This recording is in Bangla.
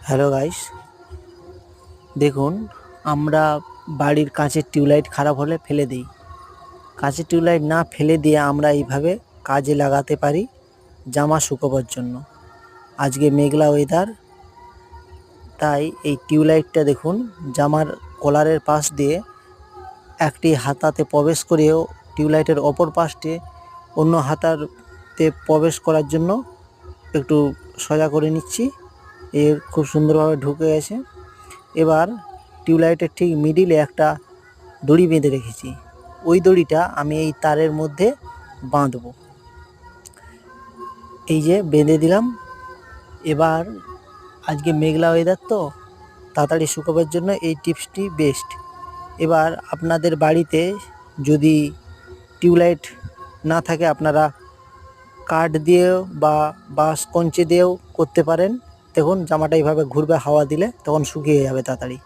হ্যালো গাইস, দেখুন আমরা বাড়ির কাঁচের টিউবলাইট খারাপ হলে ফেলে দিই। কাঁচের টিউবলাইট না ফেলে দিয়ে আমরা এইভাবে কাজে লাগাতে পারি জামা শুকোবার জন্য। আজকে মেঘলা ওয়েদার, তাই এই টিউবলাইটটা দেখুন জামার কলারের পাশ দিয়ে একটি হাতাতে প্রবেশ করেও টিউবলাইটের অপর পাশটি অন্য হাতাতে প্রবেশ করার জন্য একটু সোজা করে নিচ্ছি। এর খুব সুন্দরভাবে ঢুকে গেছে। এবার টিউবলাইটের ঠিক মিডিলে একটা দড়ি বেঁধে রেখেছি। ওই দড়িটা আমি এই তারের মধ্যে বাঁধবো। এই যে বেঁধে দিলাম। এবার আজকে মেঘলা ওয়েদার তো, তাড়াতাড়ি শুকোবার জন্য এই টিপসটি বেস্ট। এবার আপনাদের বাড়িতে যদি টিউবলাইট না থাকে আপনারা কাঠ দিয়েও বা স্কঞ্চে দিয়েও করতে পারেন। দেখুন জামাটা এইভাবে ঘুরবে, হাওয়া দিলে তখন শুকিয়ে যাবে তাড়াতাড়ি।